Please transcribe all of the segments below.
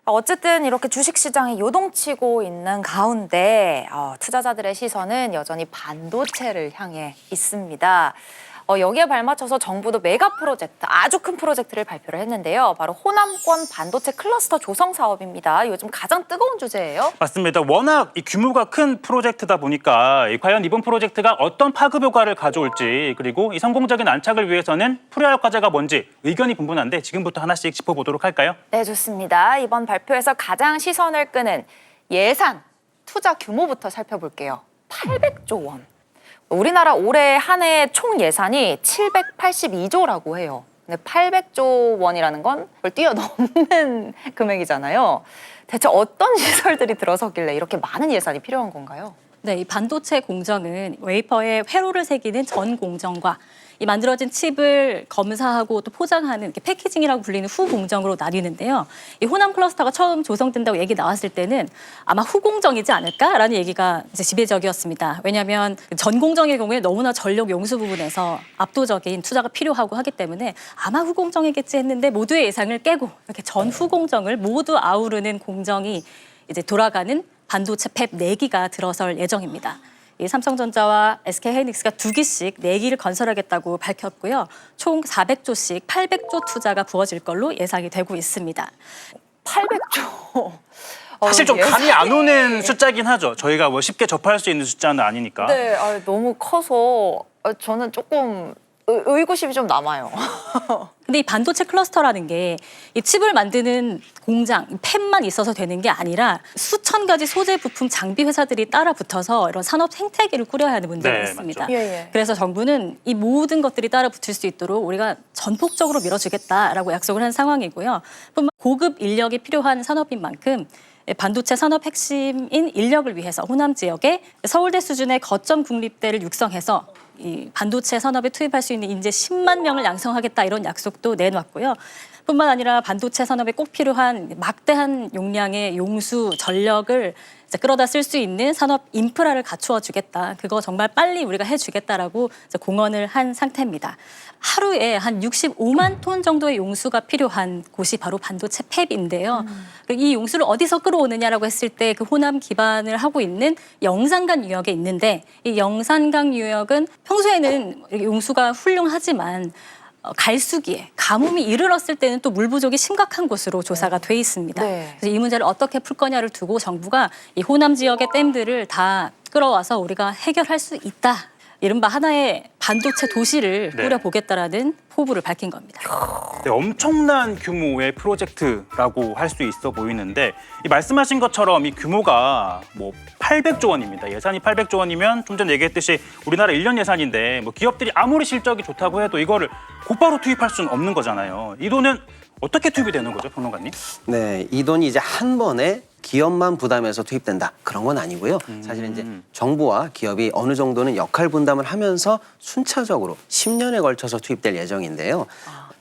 어쨌든 이렇게 주식시장이 요동치고 있는 가운데 투자자들의 시선은 여전히 반도체를 향해 있습니다. 여기에 발맞춰서 정부도 메가 프로젝트, 아주 큰 프로젝트를 발표를 했는데요. 바로 호남권 반도체 클러스터 조성 사업입니다. 요즘 가장 뜨거운 주제예요. 맞습니다. 워낙 이 규모가 큰 프로젝트다 보니까 과연 이번 프로젝트가 어떤 파급 효과를 가져올지, 그리고 이 성공적인 안착을 위해서는 풀어야 할 과제가 뭔지 의견이 분분한데 지금부터 하나씩 짚어보도록 할까요? 네, 좋습니다. 이번 발표에서 가장 시선을 끄는 예산, 투자 규모부터 살펴볼게요. 800조 원. 우리나라 올해 한 해 총 예산이 782조라고 해요. 근데 800조 원이라는 건 그걸 뛰어넘는 금액이잖아요. 대체 어떤 시설들이 들어서길래 이렇게 많은 예산이 필요한 건가요? 네, 이 반도체 공정은 웨이퍼에 회로를 새기는 전 공정과 이 만들어진 칩을 검사하고 또 포장하는 이렇게 패키징이라고 불리는 후 공정으로 나뉘는데요. 이 호남 클러스터가 처음 조성된다고 얘기 나왔을 때는 아마 후 공정이지 않을까라는 얘기가 이제 지배적이었습니다. 왜냐하면 전 공정의 경우에 너무나 전력 용수 부분에서 압도적인 투자가 필요하고 하기 때문에 아마 후 공정이겠지 했는데 모두의 예상을 깨고 이렇게 전 후 공정을 모두 아우르는 공정이 이제 돌아가는 반도체 팹 4기가 들어설 예정입니다. 이 삼성전자와 SK하이닉스가 2기씩 4기를 건설하겠다고 밝혔고요. 총 400조씩 800조 투자가 부어질 걸로 예상이 되고 있습니다. 800조. 사실 좀 감이 안 오는 숫자긴 하죠. 저희가 뭐 쉽게 접할 수 있는 숫자는 아니니까. 네, 너무 커서 저는 조금 의구심이 좀 남아요. 근데 이 반도체 클러스터라는 게 이 칩을 만드는 공장, 팹만 있어서 되는 게 아니라 수천 가지 소재 부품 장비 회사들이 따라 붙어서 이런 산업 생태계를 꾸려야 하는 문제가 네, 있습니다. 맞죠. 예. 그래서 정부는 이 모든 것들이 따라 붙을 수 있도록 우리가 전폭적으로 밀어주겠다라고 약속을 한 상황이고요. 고급 인력이 필요한 산업인 만큼 반도체 산업 핵심인 인력을 위해서 호남 지역에 서울대 수준의 거점 국립대를 육성해서 이 반도체 산업에 투입할 수 있는 인재 10만 명을 양성하겠다 이런 약속도 내놨고요. 뿐만 아니라 반도체 산업에 꼭 필요한 막대한 용량의 용수, 전력을 이제 끌어다 쓸 수 있는 산업 인프라를 갖추어 주겠다. 그거 정말 빨리 우리가 해주겠다라고 이제 공언을 한 상태입니다. 하루에 한 65만 톤 정도의 용수가 필요한 곳이 바로 반도체 팹인데요. 이 용수를 어디서 끌어오느냐라고 했을 때 그 호남 기반을 하고 있는 영산강 유역에 있는데 이 영산강 유역은 평소에는 용수가 훌륭하지만 갈수기에 가뭄이 이르렀을 때는 또 물 부족이 심각한 곳으로 조사가 돼 있습니다. 네. 그래서 이 문제를 어떻게 풀 거냐를 두고 정부가 이 호남 지역의 댐들을 다 끌어와서 우리가 해결할 수 있다. 이른바 하나의 반도체 도시를 네. 꾸려보겠다라는 포부를 밝힌 겁니다. 네, 엄청난 규모의 프로젝트라고 할 수 있어 보이는데 이 말씀하신 것처럼 이 규모가 뭐 800조 원입니다. 예산이 800조 원이면 좀 전에 얘기했듯이 우리나라 1년 예산인데 뭐 기업들이 아무리 실적이 좋다고 해도 이거를 곧바로 투입할 수는 없는 거잖아요. 이 돈은 어떻게 투입이 되는 거죠, 평론가님? 네, 이 돈이 이제 한 번에 기업만 부담해서 투입된다 그런 건 아니고요. 사실 이제 정부와 기업이 어느 정도는 역할 분담을 하면서 순차적으로 10년에 걸쳐서 투입될 예정인데요.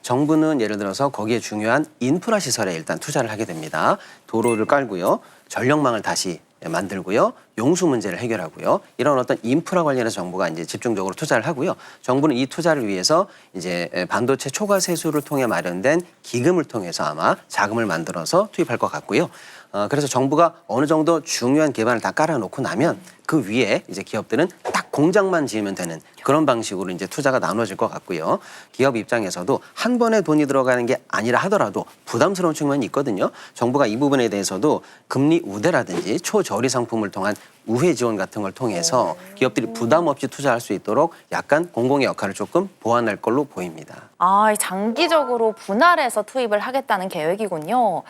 정부는 예를 들어서 거기에 중요한 인프라 시설에 일단 투자를 하게 됩니다. 도로를 깔고요, 전력망을 다시 만들고요, 용수 문제를 해결하고요. 이런 어떤 인프라 관련해서 정부가 이제 집중적으로 투자를 하고요. 정부는 이 투자를 위해서 이제 반도체 초과 세수를 통해 마련된 기금을 통해서 아마 자금을 만들어서 투입할 것 같고요. 그래서 정부가 어느 정도 중요한 기반을 다 깔아놓고 나면 그 위에 이제 기업들은 딱 공장만 지으면 되는 그런 방식으로 이제 투자가 나눠질 것 같고요. 기업 입장에서도 한 번에 돈이 들어가는 게 아니라 하더라도 부담스러운 측면이 있거든요. 정부가 이 부분에 대해서도 금리 우대라든지 초저리 상품을 통한 우회 지원 같은 걸 통해서 기업들이 부담 없이 투자할 수 있도록 약간 공공의 역할을 조금 보완할 걸로 보입니다. 장기적으로 분할해서 투입을 하겠다는 계획이군요.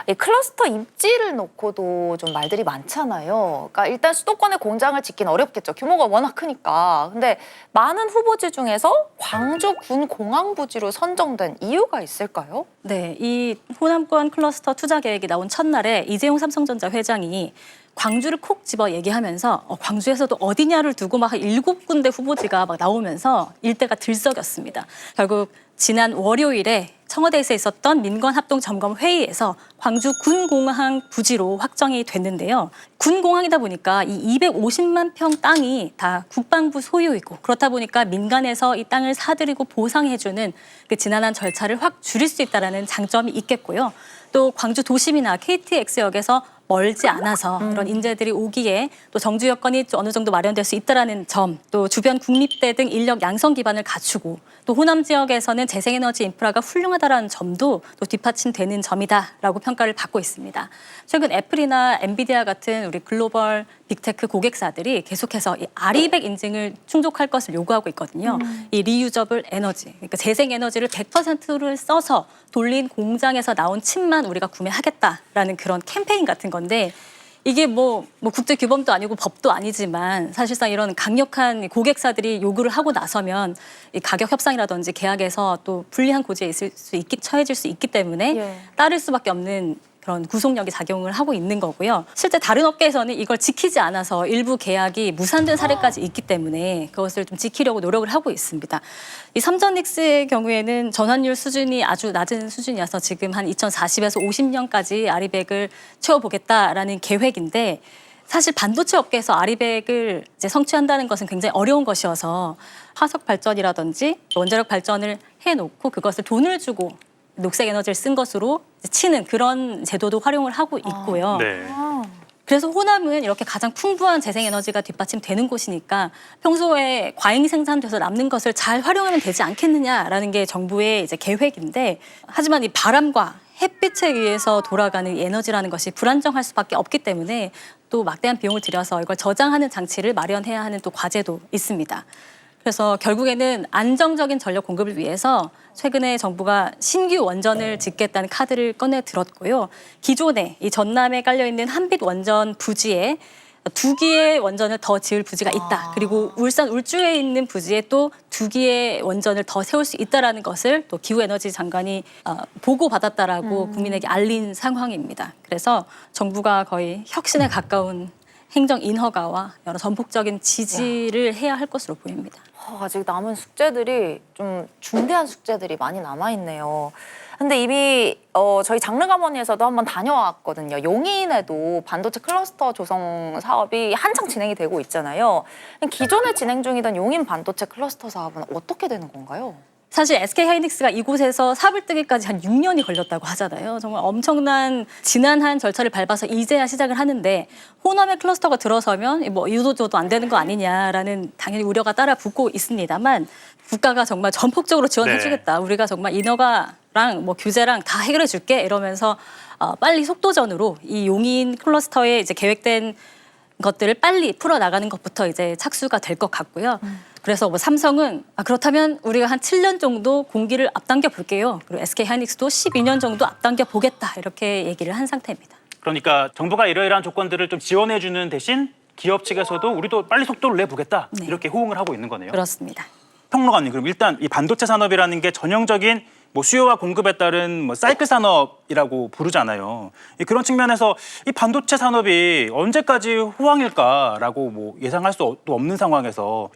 이 클러스터 입지를 놓고도 좀 말들이 많잖아요. 그러니까 일단 수도권에 공장을 짓긴 어렵겠죠. 규모가 워낙 크니까. 근데 많은 후보지 중에서 광주 군공항부지로 선정된 이유가 있을까요? 네, 이 호남권 클러스터 투자 계획이 나온 첫날에 이재용 삼성전자 회장이 광주를 콕 집어 얘기하면서 광주에서도 어디냐를 두고 막 7군데 후보지가 막 나오면서 일대가 들썩였습니다. 결국 지난 월요일에 청와대에서 있었던 민관합동점검회의에서 광주 군공항 부지로 확정이 됐는데요. 군공항이다 보니까 이 250만 평 땅이 다 국방부 소유이고 그렇다 보니까 민간에서 이 땅을 사들이고 보상해주는 그 지난한 절차를 확 줄일 수 있다는 장점이 있겠고요. 또 광주 도심이나 KTX역에서 멀지 않아서 이런 인재들이 오기에 또 정주 여건이 어느 정도 마련될 수 있다라는 점, 또 주변 국립대 등 인력 양성 기반을 갖추고 또 호남 지역에서는 재생에너지 인프라가 훌륭하다라는 점도 또 뒷받침되는 점이다라고 평가를 받고 있습니다. 최근 애플이나 엔비디아 같은 우리 글로벌 빅테크 고객사들이 계속해서 이 아리백 인증을 충족할 것을 요구하고 있거든요. 이 리유저블 에너지, 그러니까 재생에너지를 100%를 써서 돌린 공장에서 나온 칩만 우리가 구매하겠다라는 그런 캠페인 같은 건데 이게 뭐 국제 규범도 아니고 법도 아니지만 사실상 이런 강력한 고객사들이 요구를 하고 나서면 이 가격 협상이라든지 계약에서 또 불리한 고지에 처해질 수 있기 때문에 예. 따를 수밖에 없는 그런 구속력이 작용을 하고 있는 거고요. 실제 다른 업계에서는 이걸 지키지 않아서 일부 계약이 무산된 사례까지 있기 때문에 그것을 좀 지키려고 노력을 하고 있습니다. 이 삼전닉스의 경우에는 전환율 수준이 아주 낮은 수준이어서 지금 한 2040에서 50년까지 아리백을 채워보겠다라는 계획인데 사실 반도체 업계에서 아리백을 이제 성취한다는 것은 굉장히 어려운 것이어서 화석 발전이라든지 원자력 발전을 해놓고 그것을 돈을 주고 녹색 에너지를 쓴 것으로 치는 그런 제도도 활용을 하고 있고요. 네. 그래서 호남은 이렇게 가장 풍부한 재생에너지가 뒷받침되는 곳이니까 평소에 과잉 생산돼서 남는 것을 잘 활용하면 되지 않겠느냐라는 게 정부의 이제 계획인데 하지만 이 바람과 햇빛에 의해서 돌아가는 이 에너지라는 것이 불안정할 수밖에 없기 때문에 또 막대한 비용을 들여서 이걸 저장하는 장치를 마련해야 하는 또 과제도 있습니다. 그래서 결국에는 안정적인 전력 공급을 위해서 최근에 정부가 신규 원전을 짓겠다는 카드를 꺼내 들었고요. 기존에 이 전남에 깔려 있는 한빛 원전 부지에 2기의 원전을 더 지을 부지가 있다. 그리고 울산 울주에 있는 부지에 또 2기의 원전을 더 세울 수 있다라는 것을 또 기후에너지 장관이 보고받았다라고 국민에게 알린 상황입니다. 그래서 정부가 거의 혁신에 가까운 행정 인허가와 여러 전폭적인 지지를 해야 할 것으로 보입니다. 아직 남은 숙제들이 좀 중대한 숙제들이 많이 남아있네요. 근데 이미 저희 장르가모니에서도 한번 다녀왔거든요. 용인에도 반도체 클러스터 조성 사업이 한창 진행이 되고 있잖아요. 기존에 진행 중이던 용인 반도체 클러스터 사업은 어떻게 되는 건가요? 사실 SK하이닉스가 이곳에서 삽을 뜨기까지 한 6년이 걸렸다고 하잖아요. 정말 엄청난 지난한 절차를 밟아서 이제야 시작을 하는데 호남의 클러스터가 들어서면 뭐 이도저도 안 되는 거 아니냐라는 당연히 우려가 따라 붙고 있습니다만 국가가 정말 전폭적으로 지원해주겠다. 우리가 정말 인허가랑 뭐 규제랑 다 해결해줄게 이러면서 빨리 속도전으로 이 용인 클러스터에 이제 계획된 것들을 빨리 풀어 나가는 것부터 이제 착수가 될 것 같고요. 그래서 뭐 삼성은 그렇다면 우리가 한 7년 정도 공기를 앞당겨 볼게요. 그리고 SK하이닉스도 12년 정도 앞당겨 보겠다 이렇게 얘기를 한 상태입니다. 그러니까 정부가 이러이러한 조건들을 좀 지원해주는 대신 기업 측에서도 우리도 빨리 속도를 내보겠다 네. 이렇게 호응을 하고 있는 거네요. 그렇습니다. 평론가님, 그럼 일단 이 반도체 산업이라는 게 전형적인 뭐 수요와 공급에 따른 뭐 사이클 산업이라고 부르잖아요. 그런 측면에서 이 반도체 산업이 언제까지 호황일까라고 뭐 예상할 수도 없는 상황에서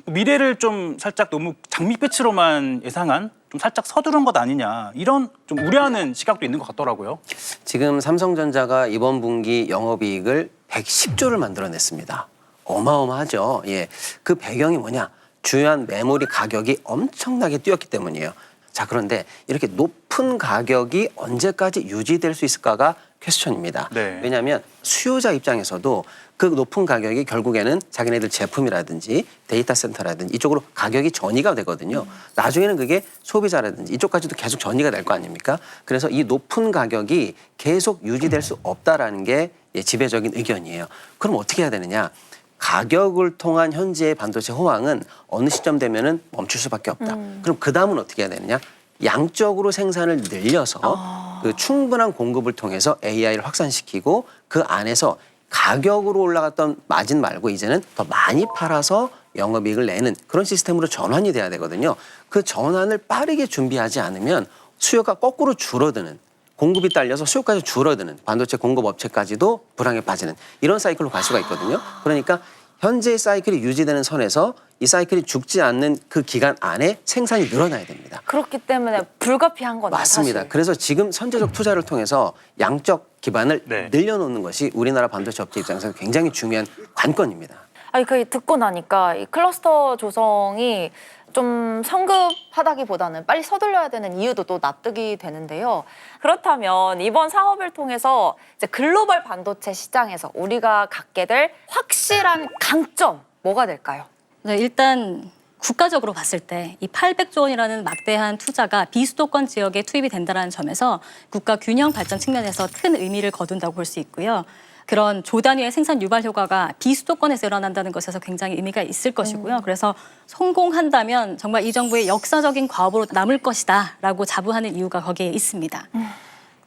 미래를 좀 살짝 너무 장밋빛으로만 예상한 좀 살짝 서두른 것 아니냐 이런 좀 우려하는 시각도 있는 것 같더라고요. 지금 삼성전자가 이번 분기 영업이익을 110조를 만들어냈습니다. 어마어마하죠. 예, 그 배경이 뭐냐? 주요한 메모리 가격이 엄청나게 뛰었기 때문이에요. 자, 그런데 이렇게 높은 가격이 언제까지 유지될 수 있을까가 퀘스천입니다. 네. 왜냐하면 수요자 입장에서도 그 높은 가격이 결국에는 자기네들 제품이라든지 데이터 센터라든지 이쪽으로 가격이 전이가 되거든요. 나중에는 그게 소비자라든지 이쪽까지도 계속 전이가 될 거 아닙니까? 그래서 이 높은 가격이 계속 유지될 수 없다라는 게 지배적인 의견이에요. 그럼 어떻게 해야 되느냐? 가격을 통한 현재의 반도체 호황은 어느 시점 되면은 멈출 수밖에 없다. 그럼 그 다음은 어떻게 해야 되느냐? 양적으로 생산을 늘려서 그 충분한 공급을 통해서 AI를 확산시키고 그 안에서 가격으로 올라갔던 마진 말고 이제는 더 많이 팔아서 영업이익을 내는 그런 시스템으로 전환이 돼야 되거든요. 그 전환을 빠르게 준비하지 않으면 수요가 거꾸로 줄어드는 공급이 딸려서 수요까지 줄어드는 반도체 공급 업체까지도 불황에 빠지는 이런 사이클로 갈 수가 있거든요. 그러니까 현재의 사이클이 유지되는 선에서 이 사이클이 죽지 않는 그 기간 안에 생산이 늘어나야 됩니다. 그렇기 때문에 불가피한 거네요. 맞습니다. 사실. 그래서 지금 선제적 투자를 통해서 양적 기반을 네. 늘려놓는 것이 우리나라 반도체 업체 입장에서 굉장히 중요한 관건입니다. 아니 그 듣고 나니까 이 클러스터 조성이 좀 성급하다기보다는 빨리 서둘러야 되는 이유도 또 납득이 되는데요. 그렇다면 이번 사업을 통해서 이제 글로벌 반도체 시장에서 우리가 갖게 될 확실한 강점 뭐가 될까요? 네, 일단 국가적으로 봤을 때 이 800조 원이라는 막대한 투자가 비수도권 지역에 투입이 된다는 점에서 국가 균형 발전 측면에서 큰 의미를 거둔다고 볼 수 있고요. 그런 조 단위의 생산 유발 효과가 비수도권에서 일어난다는 것에서 굉장히 의미가 있을 것이고요. 그래서 성공한다면 정말 이 정부의 역사적인 과업으로 남을 것이다라고 자부하는 이유가 거기에 있습니다.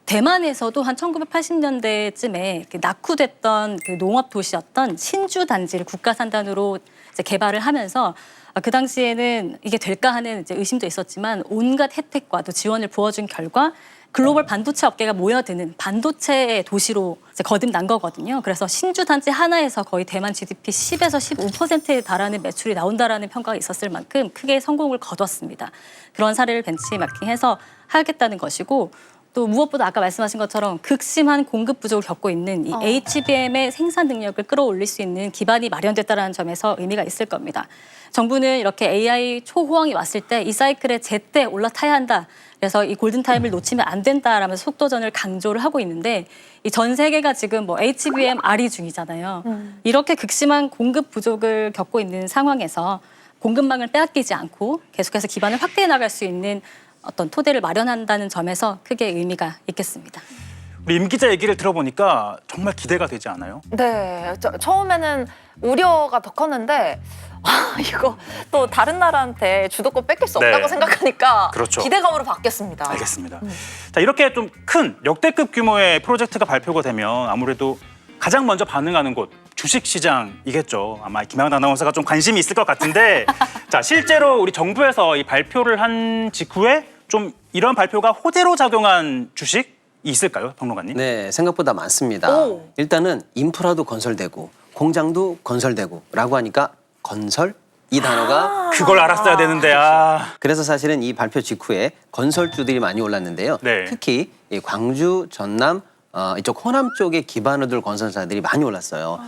대만에서도 한 1980년대쯤에 낙후됐던 그 농업 도시였던 신주 단지를 국가 산단으로 이제 개발을 하면서 그 당시에는 이게 될까 하는 이제 의심도 있었지만 온갖 혜택과 또 지원을 부어준 결과 글로벌 반도체 업계가 모여드는 반도체의 도시로 이제 거듭난 거거든요. 그래서 신주 단지 하나에서 거의 대만 GDP 10에서 15%에 달하는 매출이 나온다라는 평가가 있었을 만큼 크게 성공을 거뒀습니다. 그런 사례를 벤치마킹해서 하겠다는 것이고 또 무엇보다 아까 말씀하신 것처럼 극심한 공급 부족을 겪고 있는 이 HBM의 생산 능력을 끌어올릴 수 있는 기반이 마련됐다는 점에서 의미가 있을 겁니다. 정부는 이렇게 AI 초호황이 왔을 때 이 사이클에 제때 올라타야 한다. 그래서 이 골든타임을 놓치면 안 된다라면서 속도전을 강조를 하고 있는데 이 전 세계가 지금 뭐 HBM RE 중이잖아요. 이렇게 극심한 공급 부족을 겪고 있는 상황에서 공급망을 빼앗기지 않고 계속해서 기반을 확대해 나갈 수 있는 어떤 토대를 마련한다는 점에서 크게 의미가 있겠습니다. 우리 임 기자 얘기를 들어보니까 정말 기대가 되지 않아요? 네, 처음에는 우려가 더 컸는데 이거 또 다른 나라한테 주도권 뺏길 수 없다고 네. 생각하니까 그렇죠. 기대감으로 바뀌었습니다. 알겠습니다. 자, 이렇게 좀 큰 역대급 규모의 프로젝트가 발표가 되면 아무래도 가장 먼저 반응하는 곳 주식시장이겠죠. 아마 김양은 아나운서가 좀 관심이 있을 것 같은데 자, 실제로 우리 정부에서 이 발표를 한 직후에 좀 이런 발표가 호재로 작용한 주식이 있을까요, 평론가님? 네, 생각보다 많습니다. 오. 일단은 인프라도 건설되고 공장도 건설되고라고 하니까 건설 이 단어가 그걸 알았어야 되는데 그래서 사실은 이 발표 직후에 건설주들이 많이 올랐는데요. 네. 특히 이 광주, 전남 이쪽 호남 쪽에 기반을 둘 건설사들이 많이 올랐어요.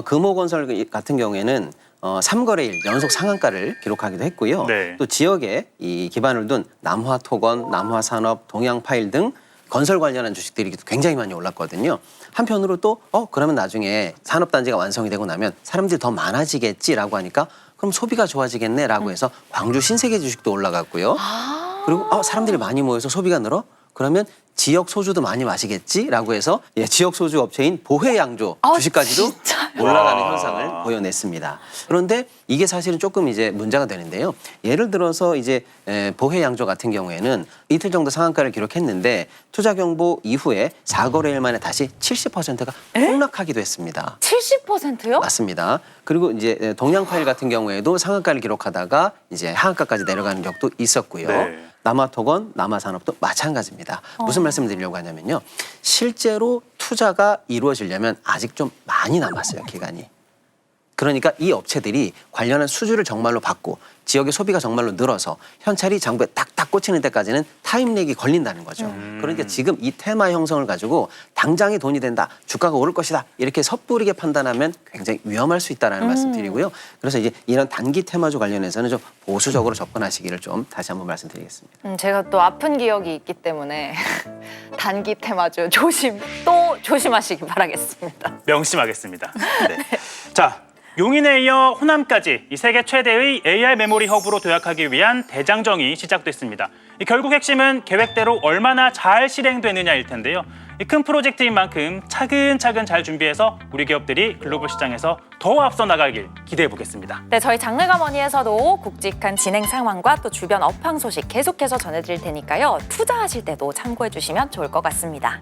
금호건설 같은 경우에는 3거래일 연속 상한가를 기록하기도 했고요. 네. 또 지역에 이 기반을 둔 남화토건, 남화산업, 동양파일 등 건설 관련한 주식들이 굉장히 많이 올랐거든요. 한편으로 또 그러면 나중에 산업단지가 완성이 되고 나면 사람들이 더 많아지겠지라고 하니까 그럼 소비가 좋아지겠네라고 해서 광주 신세계 주식도 올라갔고요. 그리고 사람들이 많이 모여서 소비가 늘어? 그러면 지역 소주도 많이 마시겠지라고 해서 지역 소주 업체인 보혜양조 주식까지도 올라가는 현상을 보여냈습니다. 그런데 이게 사실은 조금 이제 문제가 되는데요. 예를 들어서 이제 보혜양조 같은 경우에는 이틀 정도 상한가를 기록했는데 투자 경보 이후에 4거래일 만에 다시 70%가 폭락하기도 했습니다. 70%요? 맞습니다. 그리고 이제 동양파일 같은 경우에도 상한가를 기록하다가 이제 하한가까지 내려가는 적도 있었고요. 네. 남화토건, 남화산업도 마찬가지입니다. 무슨 말씀을 드리려고 하냐면요. 실제로 투자가 이루어지려면 아직 좀 많이 남았어요, 기간이. 그러니까 이 업체들이 관련한 수주를 정말로 받고 지역의 소비가 정말로 늘어서 현찰이 장부에 딱딱 꽂히는 데까지는 타임렉이 걸린다는 거죠. 그러니까 지금 이 테마 형성을 가지고 당장에 돈이 된다, 주가가 오를 것이다 이렇게 섣부르게 판단하면 굉장히 위험할 수 있다는 말씀 드리고요. 그래서 이제 이런 단기 테마주 관련해서는 좀 보수적으로 접근하시기를 좀 다시 한번 말씀드리겠습니다. 제가 또 아픈 기억이 있기 때문에 단기 테마주 또 조심하시기 바라겠습니다. 명심하겠습니다. 네. 자, 용인에 이어 호남까지 이 세계 최대의 AI 메모리 허브로 도약하기 위한 대장정이 시작됐습니다. 결국 핵심은 계획대로 얼마나 잘 실행되느냐일 텐데요. 이 큰 프로젝트인 만큼 차근차근 잘 준비해서 우리 기업들이 글로벌 시장에서 더 앞서 나가길 기대해 보겠습니다. 네, 저희 장르가머니에서도 굵직한 진행 상황과 또 주변 업황 소식 계속해서 전해드릴 테니까요. 투자하실 때도 참고해 주시면 좋을 것 같습니다.